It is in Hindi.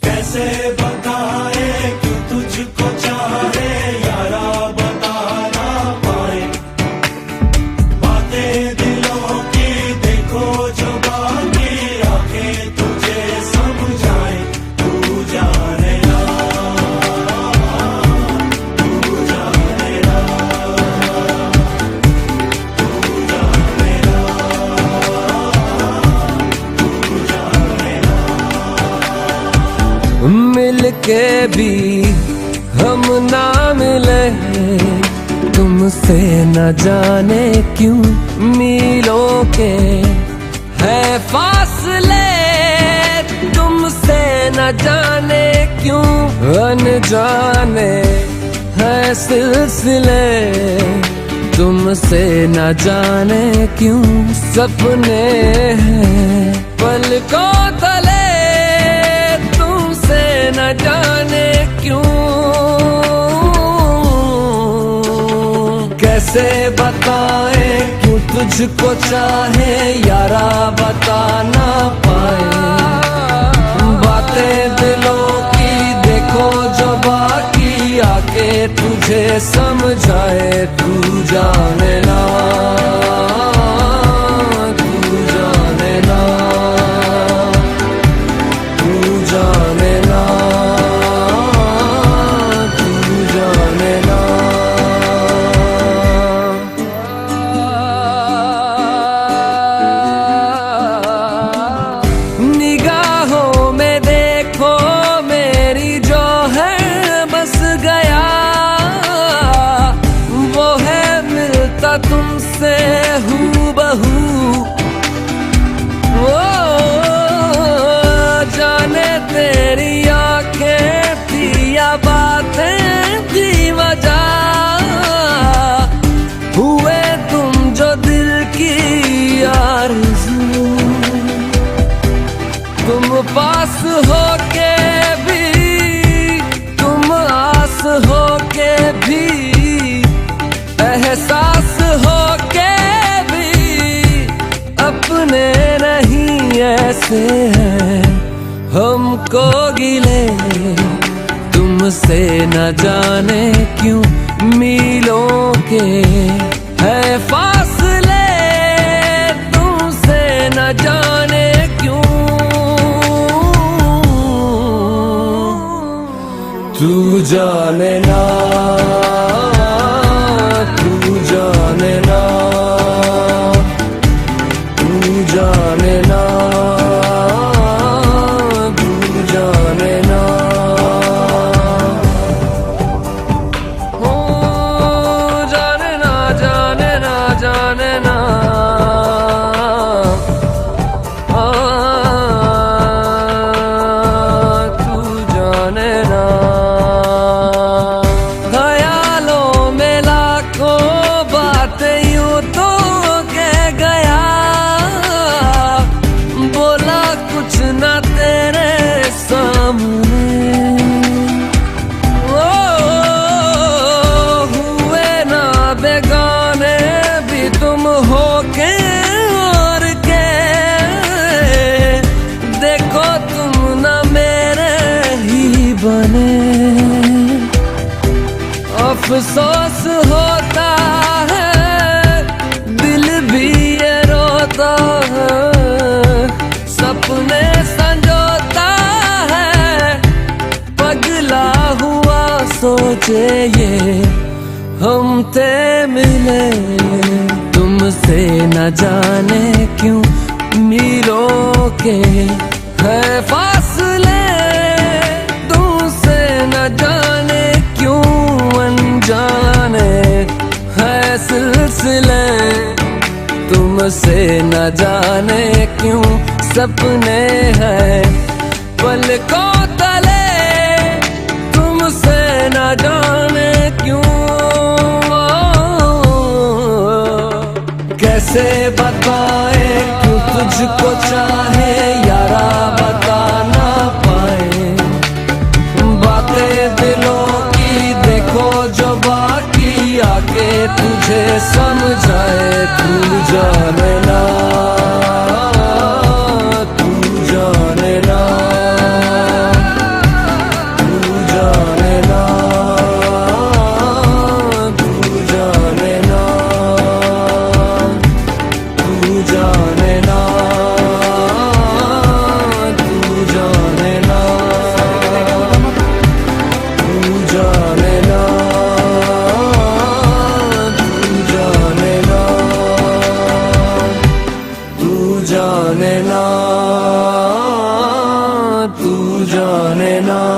कैसे बताए क्यों तुझको चाहे यारा, बता ना पाए बातें दिलों की, देखो जो बाकी आंखें तुझे समझाए। तू जाने ना, तू जाने ना, तू जाने ना, तू जाने ना। मिल के भी हम ना मिले, तुमसे न जाने क्यों मीलों के है फासले, तुमसे न जाने क्यों अनजाने है सिलसिले, तुमसे न जाने क्यों सपने हैं पलकों तले, न जाने क्यों। कैसे बताए क्यों तुझको चाहे यारा, बता ना पाए बातें दिलों की, देखो जो बाकी आके तुझे समझाए। तू जाने ना, तू जाने ना, तू जाने ना, तू जाने ना। निगाहों में देखो मेरी जो है बस गया, वो है मिलता तुमसे हूबहू। जाने तेरी आंखें थी या बातें थी वजह, हुए तुम जो दिल की आरज़ू, तुम पास होके भी, तुम आस होके भी, एहसास होके भी अपने नहीं ऐसे हैं हमको गिले, तुमसे न जाने क्यों मीलों के है फासले, तुमसे न जाने क्यों। तू जाने ना, तू जाने ना, तू जाने ना, तू जाने ना। हो जाने ना, जाने ना, जाने ना, तू जाने ना। ख्यालों में लाखों बातें यूं तो कह गया, बोला कुछ ना तेरे सामने, हुए ना बेगाने भी तुम हो के और के, देखो तुम ना मेरे ही बने। अफसोस होता है दिल भी ये रोता है, सपने संजोता है पगला हुआ सोचे ये हम ते मिले, तुमसे न जाने क्यों मीलों के है फासले, तुमसे न जाने क्यों अनजाने है सिलसिले, तुमसे न जाने क्यों सपने हैं पलकों तले, तुमसे न जाने क्यों। कैसे बताए क्यों तुझको चाहे यारा, बता ना पाए जाने ना